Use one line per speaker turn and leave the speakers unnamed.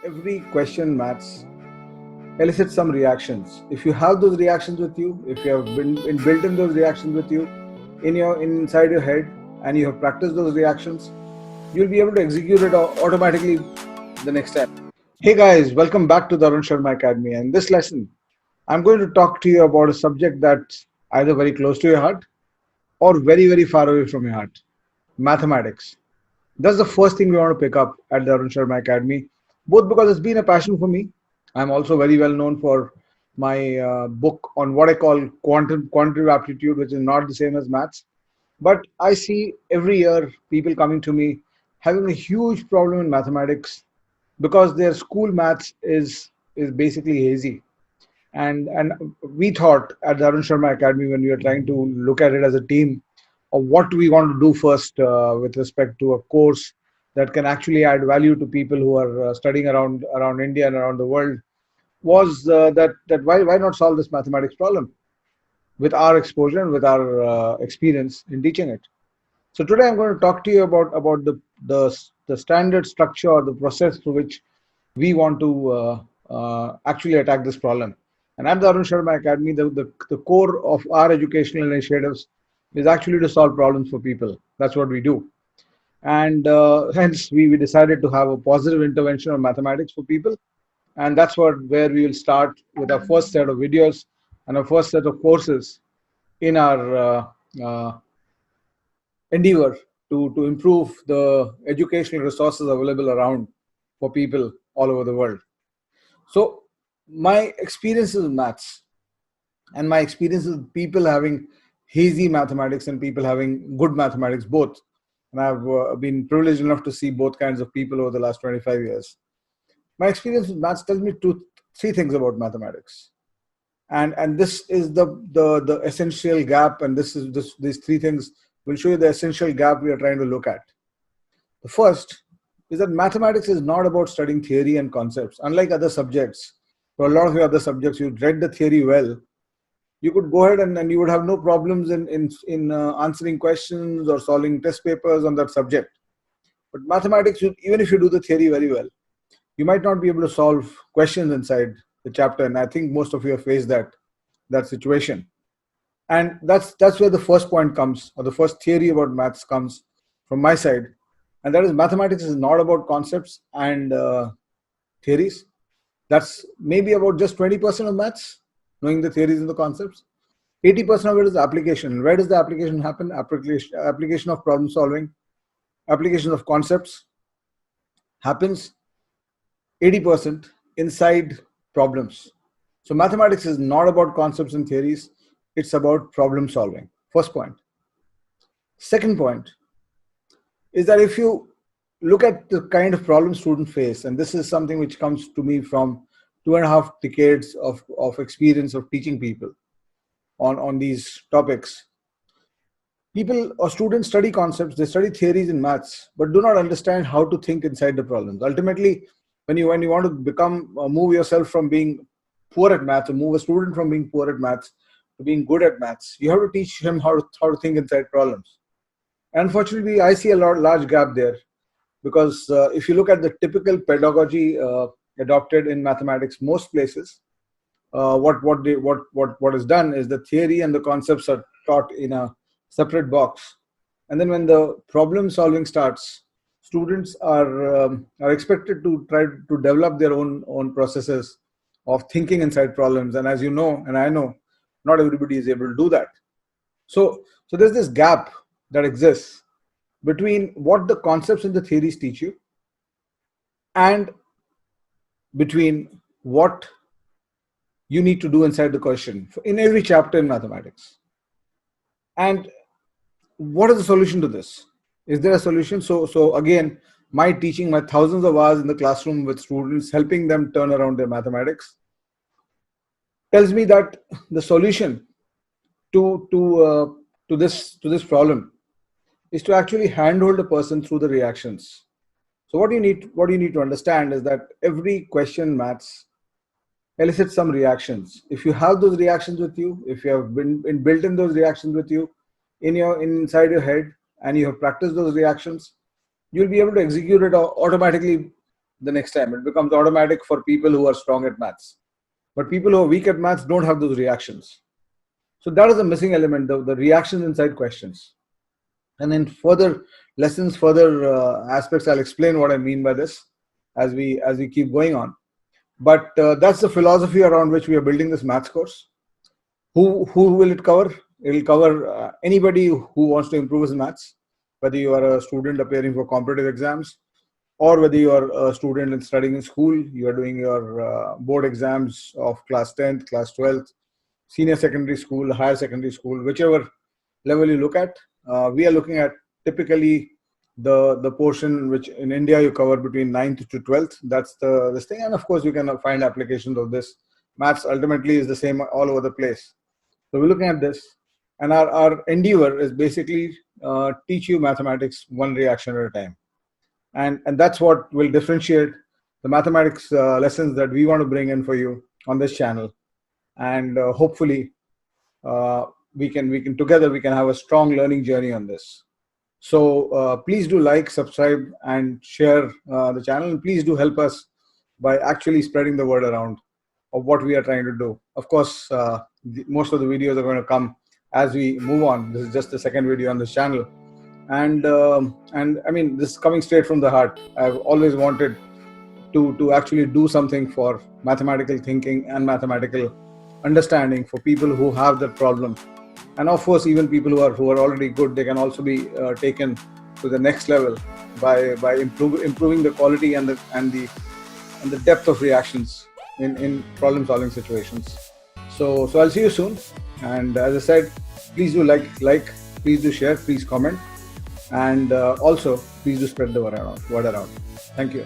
every question maths elicits some reactions. If you have those reactions with you, if you have been built in those reactions with you inside your head, and you have practiced those reactions, you'll be able to execute it automatically the next time. Hey guys, welcome back to the Arun Sharma Academy. And in this lesson, I'm going to talk to you about a subject that's either very close to your heart or very, very far away from your heart: mathematics. That's the first thing we want to pick up at the Arun Sharma Academy, both because it's been a passion for me. I'm also very well known for my book on what I call quantitative aptitude, which is not the same as maths. But I see every year people coming to me having a huge problem in mathematics because their school maths is basically hazy. And we thought at the Arun Sharma Academy, when we were trying to look at it as a team, of what we want to do first with respect to a course that can actually add value to people who are studying around India and around the world, was that why not solve this mathematics problem with our exposure and with our experience in teaching it. So today I'm going to talk to you about the standard structure or the process through which we want to actually attack this problem. And at the Arun Sharma Academy, the core of our educational initiatives is actually to solve problems for people. That's what we do. And hence, we decided to have a positive intervention of mathematics for people. And that's where we will start with our first set of videos and our first set of courses in our endeavor to improve the educational resources available around for people all over the world. So my experiences with maths and my experiences with people having hazy mathematics and people having good mathematics both, and I've been privileged enough to see both kinds of people over the last 25 years. My experience with maths tells me three things about mathematics, and this is the essential gap, and these three things will show you the essential gap we are trying to look at. The first is that mathematics is not about studying theory and concepts. Unlike other subjects, for a lot of your other subjects, you read the theory well, you could go ahead and you would have no problems in answering questions or solving test papers on that subject. But mathematics, even if you do the theory very well, you might not be able to solve questions inside the chapter. And I think most of you have faced that situation. And that's where the first point comes, or the first theory about maths comes from my side. And that is, mathematics is not about concepts and theories. That's maybe about just 20% of maths, knowing the theories and the concepts. 80% of it is application. Where does the application happen? Application of problem solving, application of concepts happens 80% inside problems. So mathematics is not about concepts and theories. It's about problem solving. First point. Second point is that if you look at the kind of problem students face, and this is something which comes to me from 2.5 decades of experience of teaching people on these topics. People or students study concepts, they study theories in maths, but do not understand how to think inside the problems. Ultimately, when you want to move yourself from being poor at maths, or move a student from being poor at maths to being good at maths, you have to teach him how to think inside problems. Unfortunately, I see a large gap there, because if you look at the typical pedagogy adopted in mathematics, most places, what is done is the theory and the concepts are taught in a separate box, and then when the problem solving starts, students are expected to try to develop their own processes of thinking inside problems. And as you know, and I know, not everybody is able to do that. So there's this gap that exists between what the concepts and the theories teach you and between what you need to do inside the question in every chapter in mathematics. And what is the solution to this? Is there a solution? So again, my teaching, my thousands of hours in the classroom with students, helping them turn around their mathematics, tells me that the solution to this problem is to actually handhold a person through the reactions. So what you need to understand is that every question maths elicits some reactions. If you have those reactions with you, if you have been built in those reactions with you inside your head, and you have practiced those reactions, you'll be able to execute it automatically the next time. It becomes automatic for people who are strong at maths. But people who are weak at maths don't have those reactions. So that is a missing element, the reactions inside questions. And in further lessons, further aspects, I'll explain what I mean by this as we keep going on. But that's the philosophy around which we are building this maths course. Who will it cover? It will cover anybody who wants to improve his maths, whether you are a student appearing for competitive exams, or whether you are a student and studying in school, you are doing your board exams of class 10th, class 12th, senior secondary school, higher secondary school, whichever level you look at. We are looking at typically the portion which in India you cover between 9th to 12th. That's this thing. And of course, you can find applications of this. Maths ultimately is the same all over the place. So we're looking at this. And our endeavor is basically teach you mathematics one reaction at a time. And that's what will differentiate the mathematics lessons that we want to bring in for you on this channel. And hopefully we can together we can have a strong learning journey on this. So please do like, subscribe, and share the channel. And please do help us by actually spreading the word around of what we are trying to do. Of course, most of the videos are going to come as we move on. This is just the second video on this channel. And I mean, this is coming straight from the heart. I've always wanted to actually do something for mathematical thinking and mathematical understanding for people who have that problem. And of course, even people who are already good, they can also be taken to the next level by improving the quality and the depth of reactions in problem solving situations. So I'll see you soon. And as I said, please do like, please do share, please comment, and also please do spread the word around. Thank you.